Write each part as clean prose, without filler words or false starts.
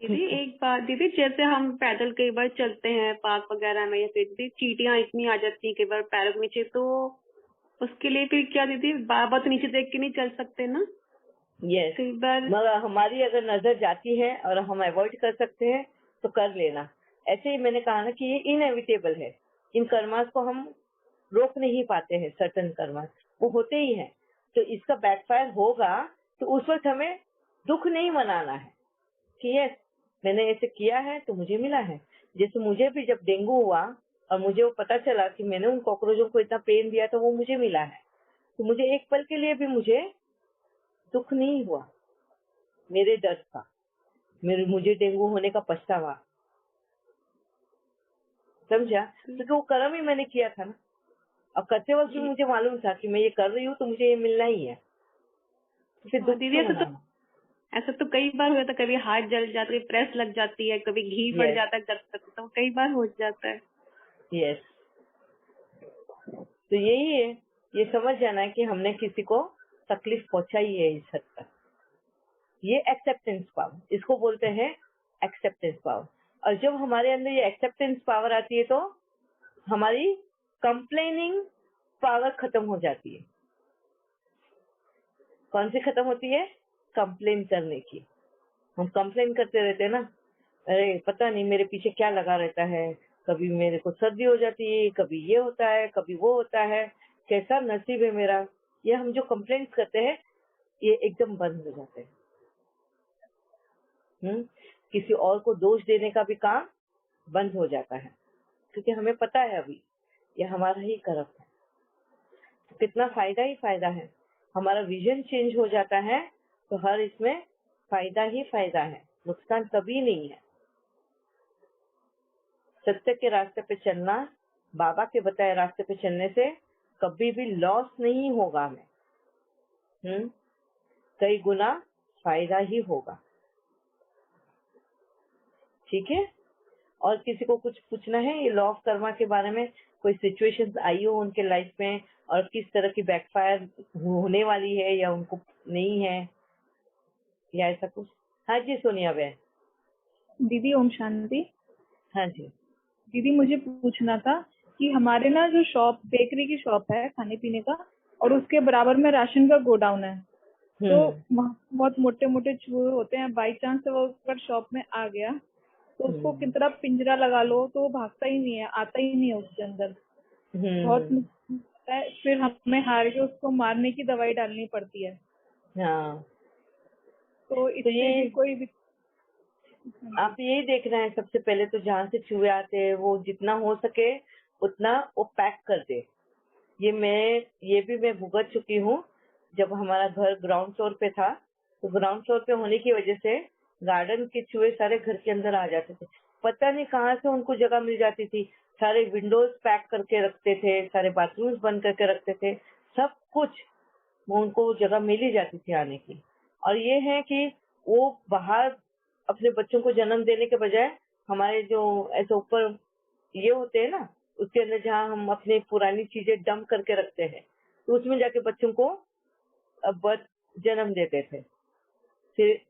दीदी एक बात, दीदी जैसे हम पैदल कई बार चलते हैं पार्क वगैरह में, या फिर दीदी चींटियां इतनी आ जाती हैं कई बार पैरों के नीचे, तो उसके लिए फिर क्या दीदी, बहुत नीचे देख के नहीं चल सकते ना यस, कई बार? मगर हमारी अगर नजर जाती है और हम अवॉइड कर सकते हैं तो कर लेना। ऐसे ही मैंने कहा ना कि ये इनएविटेबल है, इन कर्मास को हम रोक नहीं पाते हैं, सर्टन कर्मास वो होते ही हैं। तो इसका बैकफायर होगा तो उस वक्त हमें दुख नहीं मनाना है कि यस मैंने ऐसे किया है तो मुझे मिला है। जैसे मुझे भी जब डेंगू हुआ और मुझे वो पता चला कि मैंने उन कॉकरोचों को इतना पेन दिया तो वो मुझे मिला है, तो मुझे एक पल के लिए भी मुझे दुख नहीं हुआ मेरे दर्द का, मुझे डेंगू होने का पछतावा, समझा? क्योंकि वो कर्म ही मैंने किया था ना, और करते वक्त भी मुझे मालूम था कि मैं ये कर रही हूँ तो मुझे ये मिलना ही है, तो फिर दुख दीदी क्यों मनाना? ऐसा तो कई बार हुआ था, कभी हाथ जल जाता है, प्रेस लग जाती है, कभी घी पड़ यस जाता है करते, तो कई बार हो जाता है। यस, तो यही है, ये समझ जाना है कि हमने किसी को तकलीफ पहुंचाई है इस हद तक। ये एक्सेप्टेंस पावर, इसको बोलते हैं एक्सेप्टेंस पावर। और जब हमारे अंदर ये एक्सेप्टेंस पावर आती है तो हमारी कंप्लेनिंग पावर खत्म हो जाती है। कौन सी खत्म होती है? कंप्लेन करने की। हम कंप्लेन करते रहते हैं ना, अरे पता नहीं मेरे पीछे क्या लगा रहता है, कभी मेरे को सर्दी हो जाती है, कभी ये होता है, कभी वो होता है, कैसा नसीब है मेरा। ये हम जो कंप्लेन करते हैं ये एकदम बंद हो जाते हैं। किसी और को दोष देने का भी काम बंद हो जाता है, क्योंकि हमें पता है अभी ये हमारा ही कर्म है। तो कितना फायदा ही फायदा है, हमारा विजन चेंज हो जाता है तो हर इसमें फायदा ही फायदा है, नुकसान कभी नहीं है। सत्य के रास्ते पे चलना, बाबा के बताए रास्ते पे चलने से कभी भी लॉस नहीं होगा हमें, कई गुना फायदा ही होगा। ठीक है? और किसी को कुछ पूछना है ये लॉ ऑफ कर्मा के बारे में? कोई सिचुएशंस आई हो उनके लाइफ में और किस तरह की बैकफायर होने वाली है या उनको नहीं है, या ऐसा कुछ? हाँ जी सोनिया बहन। दीदी ओम शांति। हाँ जी दीदी मुझे पूछना था कि हमारे ना जो शॉप, बेकरी की शॉप है खाने पीने का, और उसके बराबर में राशन का गोडाउन है, तो वहाँ बहुत मोटे मोटे चूहे होते हैं। बाई चांस से वो अगर शॉप में आ गया तो उसको कितना पिंजरा लगा लो तो वो भागता ही नहीं है, आता ही नहीं है उसके अंदर। बहुत नुकसान होता है, फिर हमें हार के उसको मारने की दवाई डालनी पड़ती है। हाँ, तो इससे भी कोई भी आप यही देखना है सबसे पहले तो, जहाँ से चूहे आते हैं वो जितना हो सके उतना वो पैक कर दे। ये भी मैं भुगत चुकी हूँ। जब हमारा घर ग्राउंड फ्लोर पे था तो ग्राउंड फ्लोर पे होने की वजह से गार्डन के चूहे सारे घर के अंदर आ जाते थे, पता नहीं कहाँ से उनको जगह मिल जाती थी। सारे विंडोज पैक करके रखते थे, सारे बाथरूम्स बंद करके रखते थे, सब कुछ वो उनको जगह मिल ही जाती थी आने की। और ये है कि वो बाहर अपने बच्चों को जन्म देने के बजाय हमारे जो ऐसे ऊपर ये होते हैं ना, उसके अंदर जहाँ हम अपनी पुरानी चीजें डंप करके रखते हैं, तो उसमें जाके बच्चों को बर्थ जन्म देते थे। फिर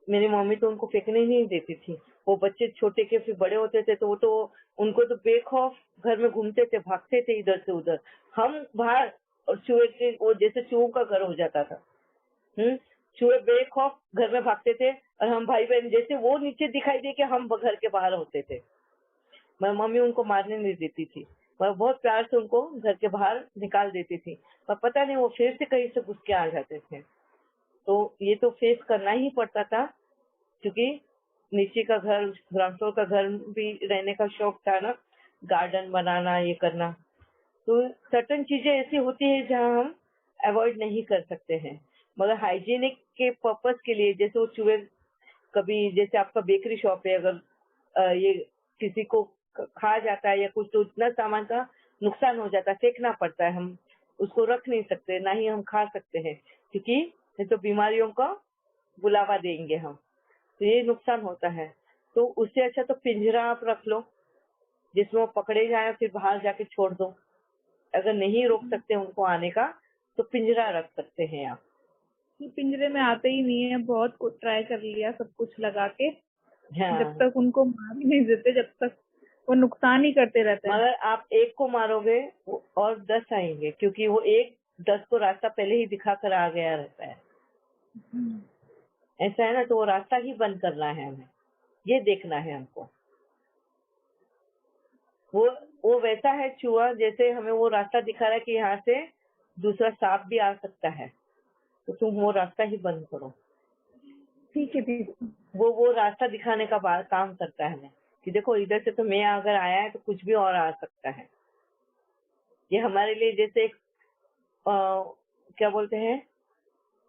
मेरी मम्मी तो उनको फेंकने ही नहीं देती थी। वो बच्चे छोटे के फिर बड़े होते थे तो वो तो उनको तो बेखौफ घर में घूमते थे, भागते थे इधर से उधर, हम बाहर, और चूहे के वो जैसे चूहों का घर हो जाता था। चूहे बेखौफ घर में भागते थे और हम भाई बहन जैसे वो नीचे दिखाई दे के हम घर के बाहर होते थे। मम्मी उनको मारने नहीं देती थी, पर बहुत प्यार से उनको घर के बाहर निकाल देती थी, पर पता नहीं वो फिर से कहीं से घुस के आ जाते थे। तो ये तो फेस करना ही पड़ता था, क्योंकि नीचे का घर, ग्राउंड फ्लोर का घर भी रहने का शौक था ना, गार्डन बनाना, ये करना। तो सर्टन चीजें ऐसी होती है जहाँ हम अवॉइड नहीं कर सकते हैं, मगर हाइजीनिक के पर्पस के लिए, जैसे वो चूहे कभी, जैसे आपका बेकरी शॉप है, अगर ये किसी को खा जाता है या कुछ, तो इतना सामान का नुकसान हो जाता है, फेंकना पड़ता है, हम उसको रख नहीं सकते, ना ही हम खा सकते हैं, क्योंकि नहीं तो बीमारियों का बुलावा देंगे हम, तो ये नुकसान होता है। तो उससे अच्छा तो पिंजरा आप रख लो जिसमें वो पकड़े जाए, फिर बाहर जाके छोड़ दो। अगर नहीं रोक सकते उनको आने का तो पिंजरा रख सकते हैं आप। पिंजरे में आते ही नहीं है, बहुत कुछ ट्राई कर लिया, सब कुछ लगा के, हाँ। जब तक उनको मार ही नहीं देते, जब तक वो नुकसान ही करते रहते हैं। मगर आप एक को मारोगे और 10 आएंगे, क्योंकि वो एक 10 को रास्ता पहले ही दिखा कर आ गया रहता है। ऐसा है ना, तो वो रास्ता ही बंद करना है हमें, ये देखना है हमको। वो वैसा है चूहा, जैसे हमें वो रास्ता दिखा रहा है कि यहाँ से दूसरा सांप भी आ सकता है, तो तुम वो रास्ता ही बंद करो। ठीक है, ठीक है। वो रास्ता दिखाने का काम करता है हमें कि देखो इधर से तो मैं अगर आया है तो कुछ भी और आ सकता है। ये हमारे लिए जैसे एक क्या बोलते हैं,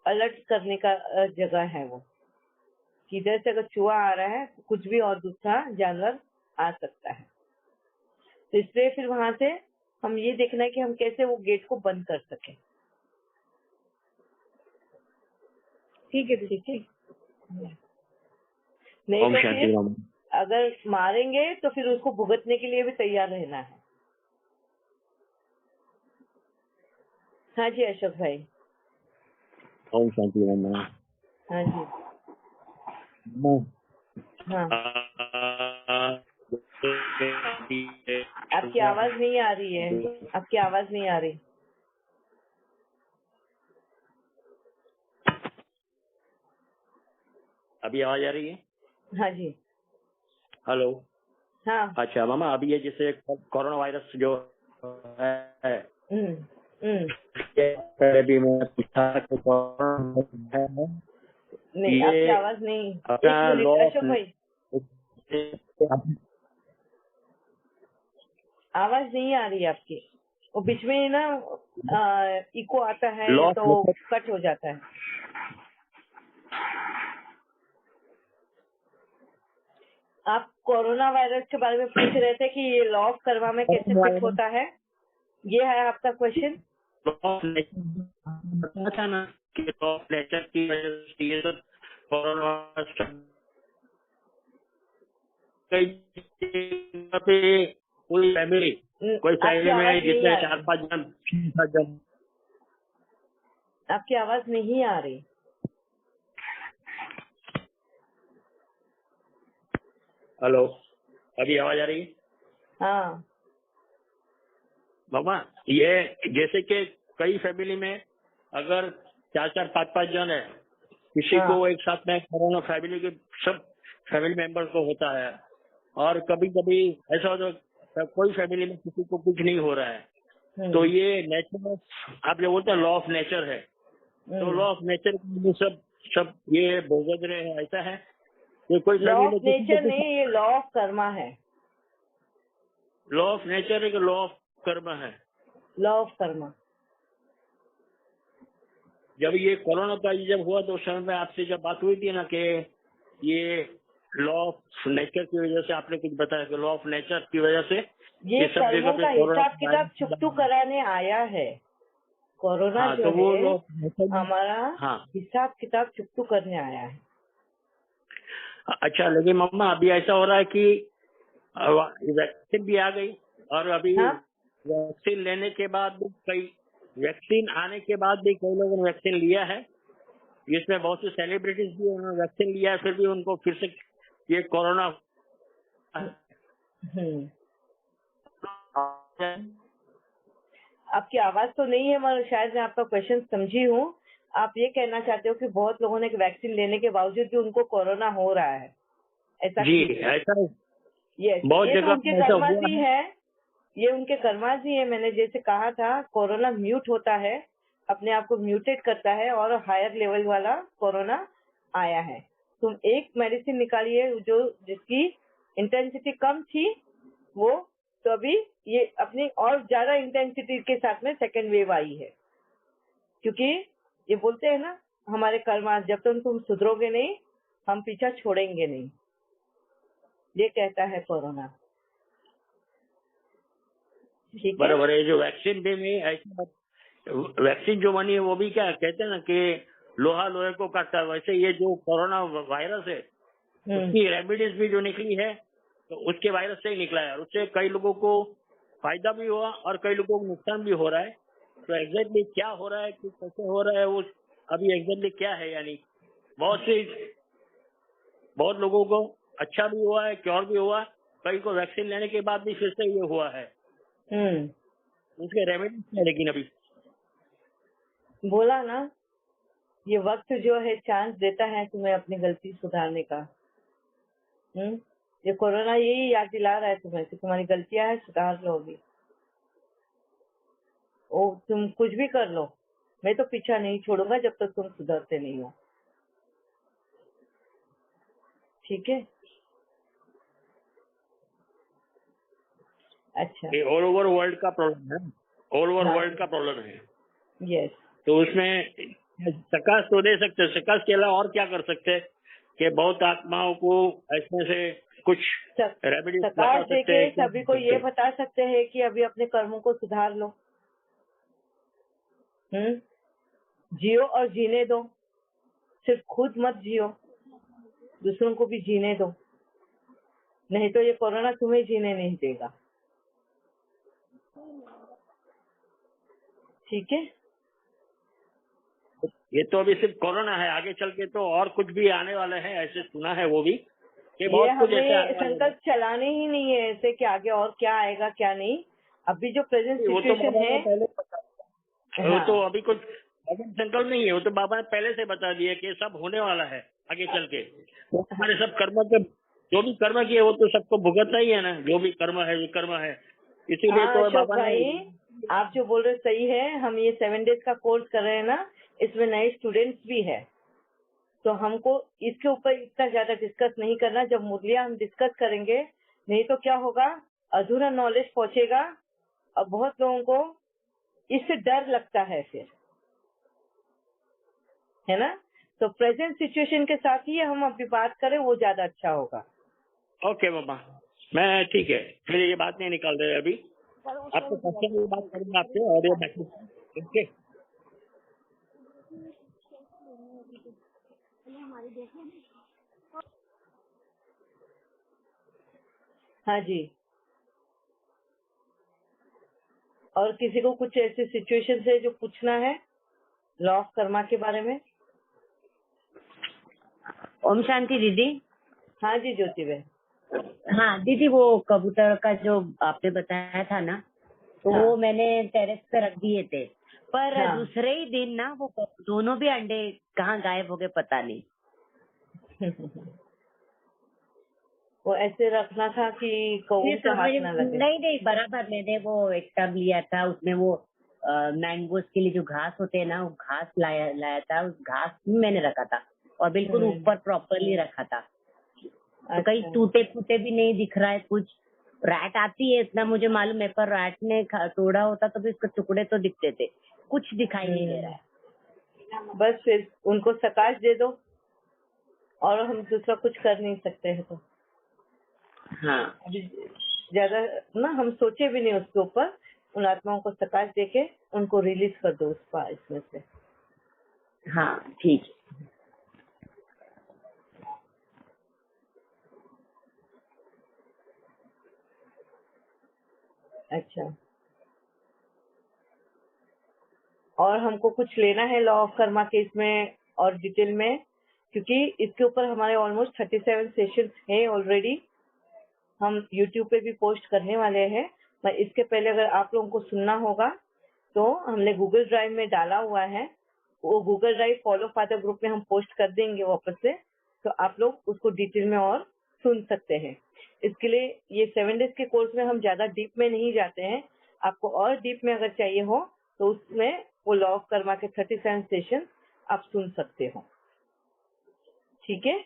अलर्ट करने का जगह है वो, कि इधर से अगर चूहा आ रहा है तो कुछ भी और दूसरा जानवर आ सकता है। तो इसलिए फिर वहां से हम ये देखना है कि हम कैसे वो गेट को बंद कर सके। ठीक है, ठीक है। ओम नहीं तो शांति फिर ओम। अगर मारेंगे तो फिर उसको भुगतने के लिए भी तैयार रहना है। हाँ जी अशोक भाई। ओम शांति ओम। हाँ जी। हाँ, आपकी आवाज नहीं आ रही है, आपकी आवाज नहीं आ रही। अभी आवाज आ रही है? हाँ जी। हेलो। हाँ। अच्छा मामा, अभी ये जैसे कोरोना वायरस जो है, पहले भी मैं पूछा कि कोरोना है, नहीं, आपकी आवाज नहीं। अपना एक मिनट अशोक भाई, आवाज नहीं आ रही है आपकी। वो बीच में ना इको आता है तो कट हो जाता है। आप कोरोना वायरस के बारे में पूछ रहे थे कि ये लॉ ऑफ कर्मा में कैसे फिट होता है, ये है आपका क्वेश्चन। बताया था ना कि लॉ ऑफ नेचर की वजह से ये सब कोरोना पे कोई फैमिली आपकी आवाज नहीं जिसमें आ रही। 4-5 जन। आपकी आवाज नहीं आ रही। हेलो, अभी आवाज आ रही है? हाँ। मामा, ये जैसे कि कई फैमिली में अगर 4-5 जन है, किसी हाँ। को एक साथ में कोरोना फैमिली के सब फैमिली मेंबर को होता है, और कभी कभी ऐसा होता है कोई फैमिली में किसी को कुछ नहीं हो रहा है, तो ये नेचर, आप जो बोलते हैं लॉ ऑफ नेचर है, तो लॉ ऑफ नेचर में सब ये भोगत रहे हैं, ऐसा है? ये कोई लॉ फैमिली ऑफ में नेचर नहीं, ये लॉ ऑफ कर्मा है। लॉ ऑफ नेचर है कि लॉ ऑफ कर्म है? Law of Karma. जब ये कोरोना का जब हुआ तो उस समय में आपसे जब बात हुई थी ना कि ये लॉ ऑफ नेचर की वजह से, आपने कुछ बताया कि लॉ ऑफ नेचर की वजह से ये सब जगह कर्मों पे का कोरोना हिसाब किताब चुकतू कराने आया है। कोरोना हाँ, जो तो वो है law of nature में- हमारा हाँ। हिसाब किताब चुकतू करने आया है। अच्छा, लेकिन मम्मा अभी ऐसा हो रहा है कि वैक्सीन भी आ गई, और अभी हाँ? वैक्सीन लेने के बाद भी वैक्सीन आने के बाद भी कई लोगों ने वैक्सीन लिया है, जिसमें बहुत से सेलिब्रिटीज भी उन्होंने वैक्सीन लिया है, फिर भी उनको फिर से ये कोरोना आपकी आवाज तो नहीं है, मगर शायद मैं आपका क्वेश्चन समझी हूँ। आप ये कहना चाहते हो कि बहुत लोगों ने वैक्सीन लेने के बावजूद भी उनको कोरोना हो रहा है, ऐसा? जी, ऐसा यस, बहुत ये तो जगह उनके ऐसा हुआ कर्माजी है। है। ये उनके कर्माजी है। मैंने जैसे कहा था, कोरोना म्यूट होता है, अपने आप को म्यूटेट करता है, और हायर लेवल वाला कोरोना आया है। तुम एक मेडिसिन निकालिए जो जिसकी इंटेंसिटी कम थी, वो तो अभी ये अपनी और ज्यादा इंटेंसिटी के साथ में सेकेंड वेव आई है। क्योंकि ये बोलते हैं ना, हमारे कर्मा, जब तक तुम सुधरोगे नहीं हम पीछा छोड़ेंगे नहीं, ये कहता है कोरोना। ठीक है। बराबर है। जो वैक्सीन भी में ऐसा वैक्सीन जो बनी है वो भी क्या कहते हैं ना कि लोहा लोहे को काटता है, वैसे ये जो कोरोना वायरस है उसकी रेमेडीज भी जो निकली है तो उसके वायरस से ही निकला है, और उससे कई लोगों को फायदा भी हुआ और कई लोगों को नुकसान भी हो रहा है। तो एग्जैक्टली क्या हो रहा है, कि कैसे हो रहा है, वो अभी एग्जैक्टली क्या है, यानी बहुत लोगों को अच्छा भी हुआ है, क्योर भी हुआ, कई को वैक्सीन लेने के बाद भी फिर से ये हुआ है। उसके रेमेडी क्या है लेकिन अभी? बोला ना, ये वक्त जो है चांस देता है तुम्हें अपनी गलती सुधारने का। ये कोरोना यही याद दिला रहा है तुम्हें कि तुम्हारी गलतियां है, सुधार लोगी। ओ तुम कुछ भी कर लो, मैं तो पीछा नहीं छोड़ूंगा जब तक तुम सुधरते नहीं हो। ठीक है? अच्छा। ये ऑल ओवर वर्ल्ड का प्रॉब्लम है, ऑल ओवर वर्ल्ड का प्रॉब्लम है। यस। तो उसमें सकाश तो दे सकते, सकाश के अलावा और क्या कर सकते हैं कि बहुत आत्माओं को इसमें से कुछ रेमेडी बता सकते देके हैं? सभी को ये बता सकते हैं कि अभी अपने कर्मों को सुधार लो। जियो और जीने दो, सिर्फ खुद मत जियो, दूसरों को भी जीने दो, नहीं तो ये कोरोना तुम्हें जीने नहीं देगा। ठीक है? ये तो अभी सिर्फ कोरोना है, आगे चल के तो और कुछ भी आने वाले हैं, ऐसे सुना है वो भी कि बहुत कुछ ऐसे आने वाले हैं। संकल्प चलाने ही नहीं है ऐसे कि आगे और क्या आएगा क्या नहीं। अभी जो प्रेजेंट सिचुएशन है वो तो अभी कुछ संकल्प नहीं है, वो तो बाबा ने पहले से बता दिया कि सब होने वाला है आगे चल के। तो हमारे सब कर्म के जो भी कर्म किए वो तो सबको भुगतना ही है ना, जो भी कर्म है वो कर्म है, इसीलिए तो बाबा भाई आप जो बोल रहे सही है। हम ये 7 डेज का कोर्स कर रहे हैं ना, इसमें नए स्टूडेंट्स भी है, तो हमको इसके ऊपर इतना ज्यादा डिस्कस नहीं करना। जब मुरलियां हम डिस्कस करेंगे, नहीं तो क्या होगा, अधूरा नॉलेज पहुंचेगा और बहुत लोगों को इससे डर लगता है फिर, है ना। तो प्रेजेंट सिचुएशन के साथ ही हम अभी बात करें, वो ज्यादा अच्छा होगा। ओके बाबा, मैं ठीक है, फिर ये बात नहीं निकाल रहे अभी, आपको पर्सनली बात करूंगा आपसे और ये मैसेज। ओके। हाँ जी। और किसी को कुछ ऐसी सिचुएशन है जो पूछना है लॉ ऑफ कर्मा के बारे में? ओम शांति दीदी। हाँ जी ज्योति बहन। हाँ दीदी, वो कबूतर का जो आपने बताया था ना, तो हाँ। वो मैंने टेरेस पे रख दिए थे, पर हाँ। दूसरे ही दिन ना वो दोनों भी अंडे कहाँ गायब हो गए पता नहीं। वो ऐसे रखना था कि कौन से हाथ ना लगे। नहीं, बराबर मैंने वो एक टब लिया था, उसमें वो मैंगोज के लिए जो घास होते हैं ना, वो घास लाया था, उस घास में मैंने रखा था और बिल्कुल ऊपर प्रॉपरली रखा था। तो कहीं टूटे फूटे भी नहीं दिख रहा है कुछ। रैट आती है इतना मुझे मालूम है, पर रैट ने तोड़ा होता तो भी उसके टुकड़े तो दिखते थे, कुछ दिखाई नहीं दे रहा है। बस फिर उनको सकाश दे दो, और हम दूसरा कुछ कर नहीं सकते हैं। तो हाँ अभी ज्यादा ना हम सोचे भी नहीं उसके ऊपर, उन आत्माओं को सकाश देके उनको रिलीज कर दो इसमें से। हाँ ठीक है। अच्छा, और हमको कुछ लेना है लॉ ऑफ कर्मा के इसमें और डिटेल में, क्योंकि इसके ऊपर हमारे ऑलमोस्ट 37 सेशन हैं ऑलरेडी, हम YouTube पे भी पोस्ट करने वाले हैं। पर इसके पहले अगर आप लोगों को सुनना होगा तो हमने गूगल ड्राइव में डाला हुआ है, वो Google drive follow father group में हम पोस्ट कर देंगे वापस से, तो आप लोग उसको डिटेल में और सुन सकते हैं। इसके लिए ये 7 डेज के कोर्स में हम ज्यादा डीप में नहीं जाते हैं। आपको और डीप में अगर चाहिए हो तो उसमें वो लॉ ऑफ कर्मा के 37 सेशन आप सुन सकते हो। ठीक है?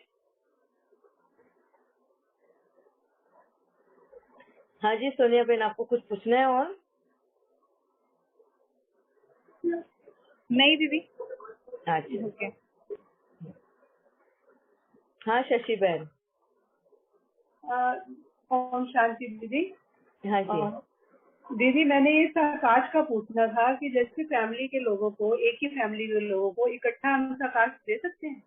हाँ जी सोनिया बहन, आपको कुछ पूछना है और? नहीं दीदी। अच्छा ओके। हाँ शशि बहन। ओम शांति दीदी। हाँ जी। दीदी मैंने ये सकाश का पूछना था कि जैसे फैमिली के लोगों को, एक ही फैमिली के लोगों को इकट्ठा हम सकाश दे सकते हैं?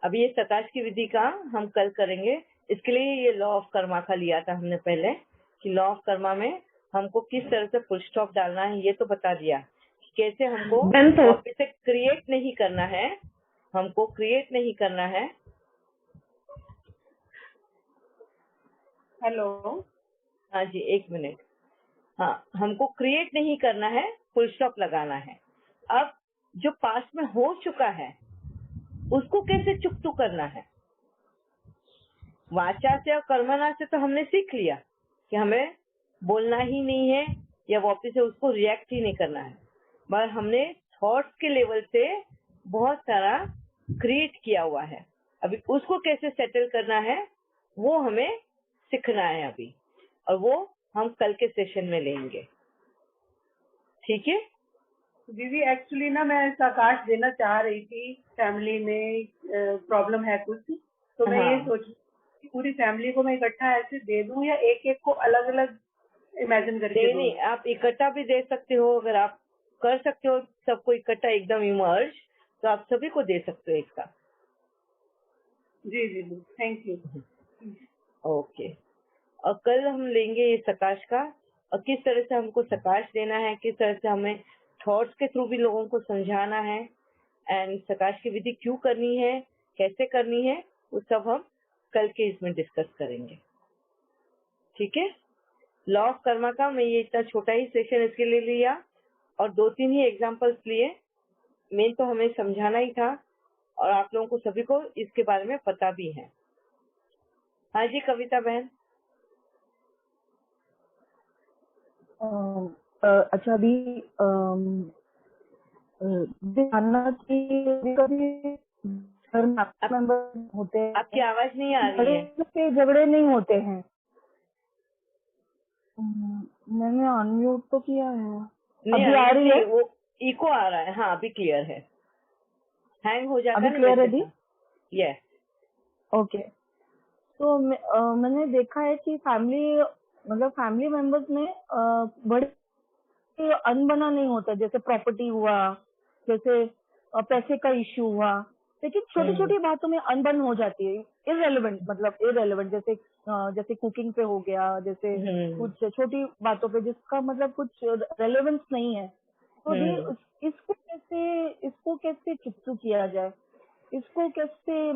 अभी ये सकाश की विधि का हम कल करेंगे। इसके लिए ये लॉ ऑफ कर्मा का लिया था हमने पहले, कि लॉ ऑफ कर्मा में हमको किस तरह से फुल स्टॉप डालना है, ये तो बता दिया। कैसे हमको वापस से क्रिएट नहीं करना है, हमको क्रिएट नहीं करना है, हेलो। हाँ जी, 1 मिनट। हाँ, हमको क्रिएट नहीं करना है, फुल स्टॉप लगाना है। अब जो पास्ट में हो चुका है उसको कैसे चुकतू करना है। वाचा से और कर्मणा से तो हमने सीख लिया कि हमें बोलना ही नहीं है या वापिस से उसको रिएक्ट ही नहीं करना है, मगर हमने थॉट्स के लेवल से बहुत सारा क्रिएट किया हुआ है। अभी उसको कैसे सेटल करना है वो हमें सीखना है अभी, और वो हम कल के सेशन में लेंगे। ठीक है दीदी, एक्चुअली ना मैं साकाश देना चाह रही थी, फैमिली में प्रॉब्लम है कुछ, तो मैं ये हाँ। सोच रही थी कि पूरी फैमिली को मैं इकट्ठा ऐसे दे दूं या एक एक को अलग अलग इमेजिन करके दूं। नहीं, आप इकट्ठा भी दे सकते हो। अगर आप कर सकते हो सबको इकट्ठा एकदम इमर्ज, तो आप सभी को दे सकते हो एक साथ। जी जी जी, थैंक यू। ओके। और कल हम लेंगे ये सकाश का, और किस तरह से हमको सकाश देना है, किस तरह से हमें थॉट्स के थ्रू भी लोगों को समझाना है, एंड सकाश की विधि क्यों करनी है, कैसे करनी है, वो सब हम कल के इसमें डिस्कस करेंगे। ठीक है। लॉ ऑफ कर्मा का मैं ये इतना छोटा ही सेशन इसके लिए लिया और 2-3 ही एग्जांपल्स लिए। मेन तो हमें समझाना ही था, और आप लोगों को सभी को इसके बारे में पता भी है। हाँ जी कविता बहन। अच्छा, अभी जानना कि कभी घर में मेंबर होते हैं, आपकी आवाज नहीं आ रही बड़े है। से झगड़े नहीं होते हैं। मैंने अनम्यूट तो किया है। नहीं, अभी आ रही है? वो इको आ रहा है। हाँ, अभी क्लियर है। हैंग हो जाता अभी है ना क्लियर है वैसे दी? था। यस। ओके। तो मैंने देखा है कि फैमिली मेंबर्स में बड़े अनबना नहीं होता, जैसे प्रॉपर्टी हुआ, जैसे पैसे का इश्यू हुआ, लेकिन छोटी छोटी बातों में अनबन हो जाती है। इररेलेवेंट, जैसे कुकिंग पे हो गया, जैसे कुछ छोटी बातों पे जिसका मतलब कुछ रेलेवेंस नहीं है। तो भी इसको कैसे चुप किया जाए, इसको कैसे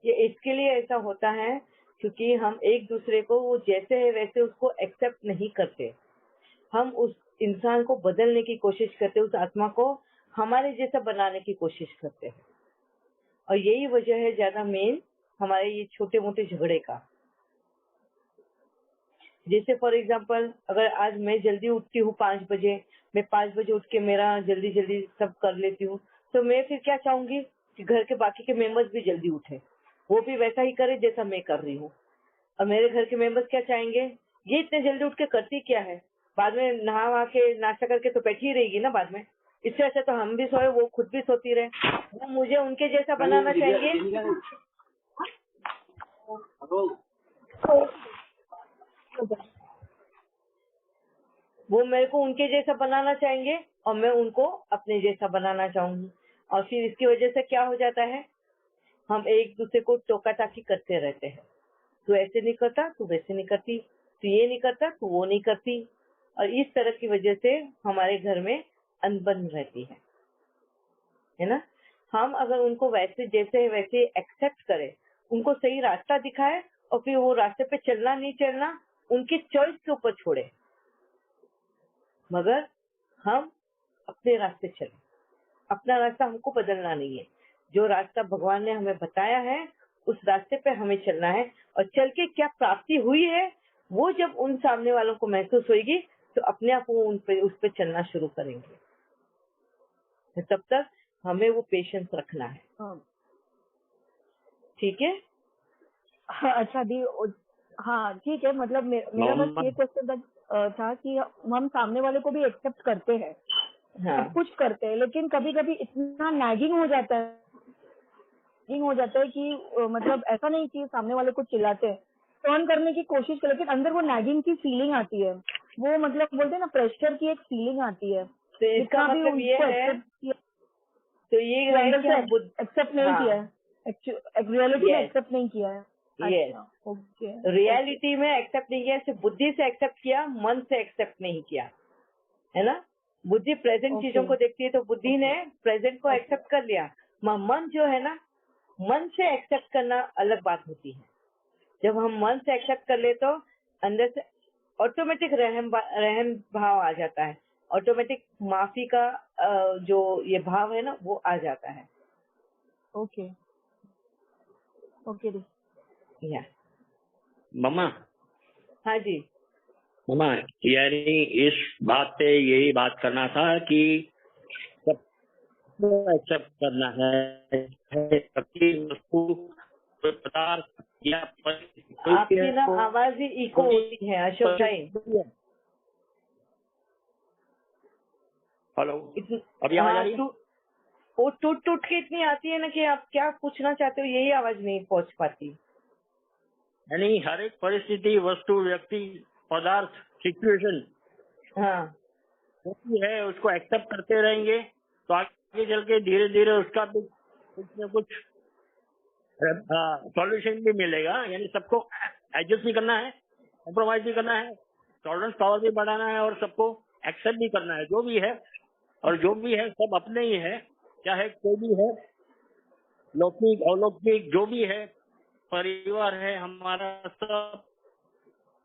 ये इसके लिए ऐसा होता है क्योंकि हम एक दूसरे को वो जैसे है वैसे उसको एक्सेप्ट नहीं करते। हम उस इंसान को बदलने की कोशिश करते, उस आत्मा को हमारे जैसा बनाने की कोशिश करते हैं, और यही वजह है ज्यादा मेन हमारे ये छोटे मोटे झगड़े का। जैसे फॉर एग्जाम्पल, अगर आज मैं जल्दी उठती हूँ 5 बजे, मैं 5 बजे उठ के मेरा जल्दी जल्दी सब कर लेती हूँ, तो मैं फिर क्या चाहूंगी कि घर के बाकी के मेंबर्स भी जल्दी उठे, वो भी वैसा ही करे जैसा मैं कर रही हूँ। और मेरे घर के मेंबर्स क्या चाहेंगे, ये इतने जल्दी उठ के करती क्या है, बाद में नहा वहा के नाश्ता करके तो बैठी ही रहेगी ना बाद में। इससे अच्छा तो हम भी सोए, वो खुद भी सोती रहे। वो मुझे उनके जैसा बनाना चाहेंगे, वो मेरे को उनके जैसा बनाना चाहेंगे और मैं उनको अपने जैसा बनाना चाहूंगी। और फिर इसकी वजह से क्या हो जाता है, हम एक दूसरे को टोका टाकी करते रहते हैं। तू ऐसे नहीं करता, तू वैसे नहीं करती, तू ये नहीं करता, तू वो नहीं करती। और इस तरह की वजह से हमारे घर में अनबन रहती है ना। हम अगर उनको वैसे जैसे है वैसे एक्सेप्ट करें, उनको सही रास्ता दिखाए, और फिर वो रास्ते पे चलना नहीं चलना उनकी चॉइस के ऊपर छोड़े, मगर हम अपने रास्ते चले। अपना रास्ता हमको बदलना नहीं है, जो रास्ता भगवान ने हमें बताया है उस रास्ते पे हमें चलना है। और चल के क्या प्राप्ति हुई है वो जब उन सामने वालों को महसूस होगी तो अपने आप वो उस पे चलना शुरू करेंगे। तब तक हमें वो पेशेंस रखना है। ठीक है। हाँ, अच्छा दी। हाँ ठीक है, मतलब मेरा बस ये क्वेश्चन था कि हम सामने वाले को भी एक्सेप्ट करते हैं, हाँ। सब कुछ करते हैं, लेकिन कभी कभी इतना नैगिंग हो जाता है कि मतलब ऐसा नहीं कि सामने वाले को चिल्लाते हैं, टर्न करने की कोशिश कर, लेकिन अंदर वो नैगिंग की फीलिंग आती है, वो मतलब बोलते हैं ना, प्रेशर की एक फीलिंग आती है। तो इसका मतलब ये है, तो ये है कि हम एक्सेप्ट नहीं किया है, रियलिटी में एक्सेप्ट नहीं किया है। Yes, okay. रियलिटी में एक्सेप्ट नहीं किया, सिर्फ बुद्धि से एक्सेप्ट किया, मन से एक्सेप्ट नहीं किया, है ना। बुद्धि प्रेजेंट चीजों को देखती है तो बुद्धि ने प्रेजेंट को एक्सेप्ट कर लिया। मन जो है ना, मन से एक्सेप्ट करना अलग बात होती है। जब हम मन से एक्सेप्ट कर ले तो अंदर से ऑटोमेटिक रहम भाव आ जाता है, ऑटोमेटिक माफी का जो ये भाव है ना वो आ जाता है। ओके ओके दी। या मम्मा हाँ जी। मम्मा, यानी इस बात पे यही बात करना था कि सबको एक्सेप्ट करना है, सबकी वस्तु, कोई पदार्थ या कोई आपकी ना आवाज ही इको होती है अशोक भाई। हेलो, इतनी अभी आवाज आ रही है? वो टूट टूट के इतनी आती है ना कि आप क्या पूछना चाहते हो यही आवाज नहीं पहुंच पाती। यानी हर एक परिस्थिति, वस्तु, व्यक्ति, पदार्थ, सिचुएशन हाँ जो भी है उसको एक्सेप्ट करते रहेंगे तो आगे चल के धीरे धीरे उसका भी कुछ न कुछ सॉल्यूशन भी मिलेगा। यानी सबको एडजस्ट भी करना है, कॉम्प्रोमाइज भी करना है, टॉलरेंस पावर भी बढ़ाना है और सबको एक्सेप्ट भी करना है जो भी है। और जो भी है सब अपने ही है, चाहे कोई भी है, लौकिक अलौकिक जो भी है, परिवार है हमारा, सब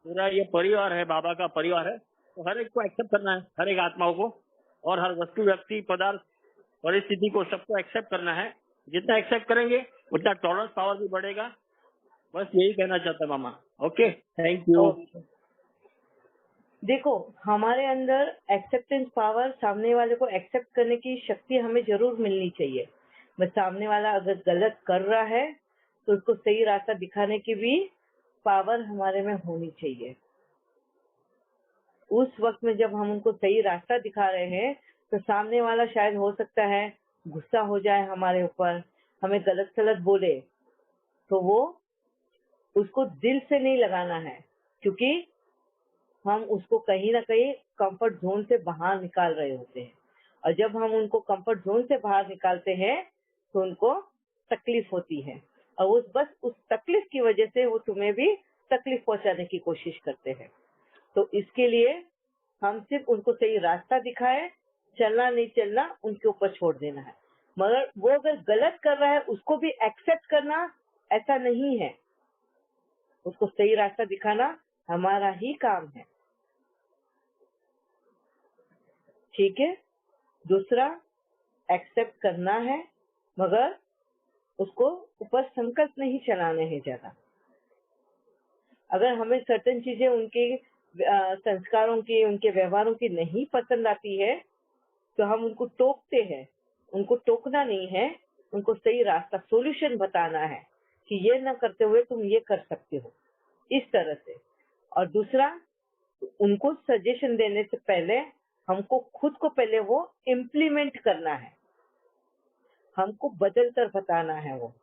पूरा ये परिवार है, बाबा का परिवार है। तो हर एक को एक्सेप्ट करना है, हर एक आत्माओं को, और हर वस्तु, व्यक्ति, पदार्थ, परिस्थिति को सबको एक्सेप्ट करना है। जितना एक्सेप्ट करेंगे उतना टॉलरेंस पावर भी बढ़ेगा। बस यही कहना चाहता मामा। Okay, thank you. देखो हमारे अंदर एक्सेप्टेंस पावर, सामने वाले को एक्सेप्ट करने की शक्ति हमें जरूर मिलनी चाहिए। बस सामने वाला अगर गलत कर रहा है तो उसको सही रास्ता दिखाने की भी पावर हमारे में होनी चाहिए। उस वक्त में जब हम उनको सही रास्ता दिखा रहे हैं तो सामने वाला शायद हो सकता है गुस्सा हो जाए हमारे ऊपर, हमें गलत सलत बोले, तो वो उसको दिल से नहीं लगाना है, क्योंकि हम उसको कहीं ना कहीं कंफर्ट जोन से बाहर निकाल रहे होते हैं। और जब हम उनको कंफर्ट जोन से बाहर निकालते हैं तो उनको तकलीफ होती है, और बस उस तकलीफ की वजह से वो तुम्हें भी तकलीफ पहुंचाने की कोशिश करते हैं। तो इसके लिए हम सिर्फ उनको सही रास्ता दिखाए, चलना नहीं चलना उनके ऊपर छोड़ देना है। मगर वो अगर गलत कर रहा है उसको भी एक्सेप्ट करना ऐसा नहीं है, उसको सही रास्ता दिखाना हमारा ही काम है। ठीक है। दूसरा, एक्सेप्ट करना है मगर उसको ऊपर संकल्प नहीं चलाने हैं ज्यादा। अगर हमें सर्टेन चीजें उनके संस्कारों की, उनके व्यवहारों की नहीं पसंद आती है तो हम उनको टोकते हैं। उनको टोकना नहीं है, उनको सही रास्ता, सॉल्यूशन बताना है कि ये न करते हुए तुम ये कर सकते हो, इस तरह से। और दूसरा, उनको सजेशन देने से पहले हमको खुद को पहले वो इम्प्लीमेंट करना है, हमको बदल कर बताना है। वो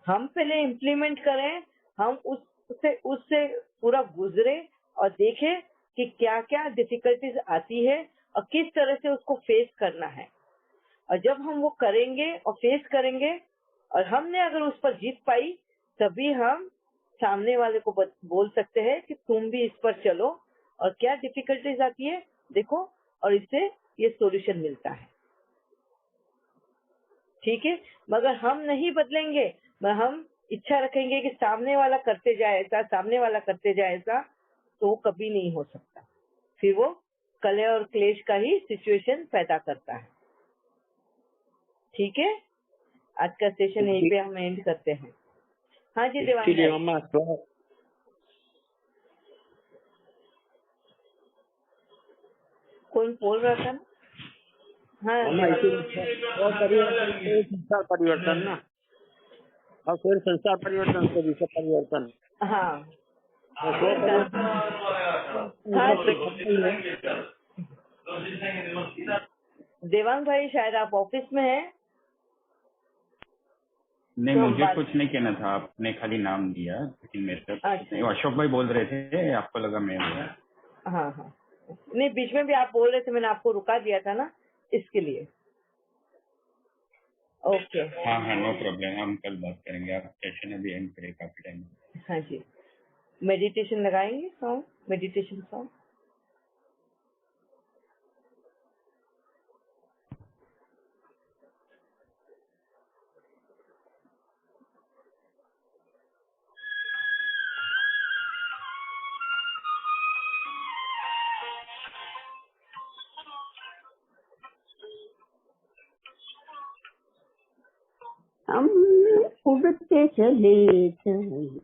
हम पहले इम्प्लीमेंट करें, हम उससे पूरा गुजरे और देखें कि क्या क्या डिफिकल्टीज आती है और किस तरह से उसको फेस करना है। और जब हम वो करेंगे और फेस करेंगे और हमने अगर उस पर जीत पाई, तभी हम सामने वाले को बोल सकते हैं कि तुम भी इस पर चलो और क्या डिफिकल्टीज आती है देखो, और इससे ये सॉल्यूशन मिलता है। ठीक है। मगर हम नहीं बदलेंगे, हम इच्छा रखेंगे कि सामने वाला करते जाए ऐसा, सामने वाला करते जाए ऐसा, तो वो कभी नहीं हो सकता। फिर वो कलह और क्लेश का ही सिचुएशन पैदा करता है। ठीक है। आज का सेशन यहीं पे हम एंड करते हैं। हाँ जी देवांग भाई। मम्मा कौन बोल रहा था ना? हाँ संसार परिवर्तन ना, और फिर संसार परिवर्तन से विश्व परिवर्तन। हाँ देवांग भाई शायद आप ऑफिस में हैं। नहीं, मुझे कुछ नहीं कहना था, आपने खाली नाम दिया, लेकिन मेरे को अशोक भाई बोल रहे थे, आपको लगा मैं हूँ। हाँ हाँ, नहीं बीच में भी आप बोल रहे थे, मैंने आपको रुका दिया था ना, इसके लिए। ओके हाँ हाँ, नो प्रॉब्लम, हम कल बात करेंगे। आप सेशन अभी एंड करें काफी टाइम। हाँ जी, मेडिटेशन लगाएंगे, सॉन्ग, मेडिटेशन सॉन्ग। हम उड़ते चले जाएं।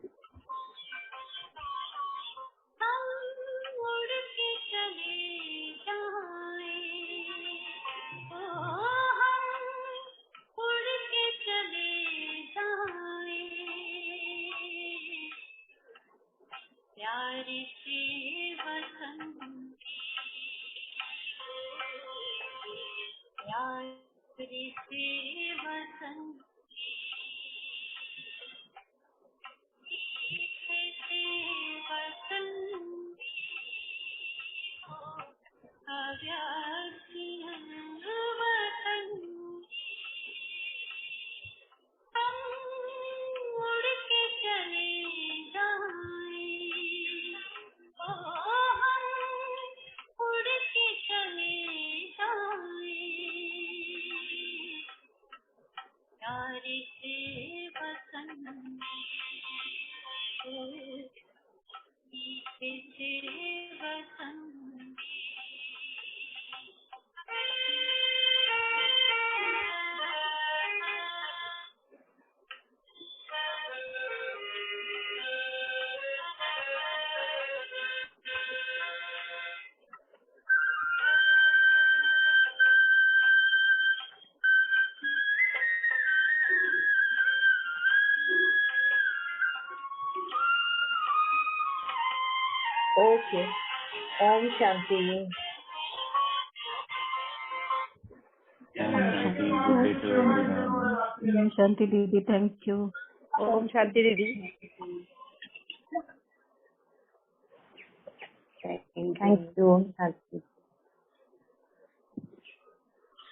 प्यारी सी वतन प्यारी सी वतन सी वतन प्यारी वतन हम उड़ के चले जाएं ओ हम उड़ के चले जाएं प्यारी से वतन से वतन ओके, ओम शांति। ओम शांति दीदी, थैंक यू। ओम शांति दीदी। Thank you. ओम शांति।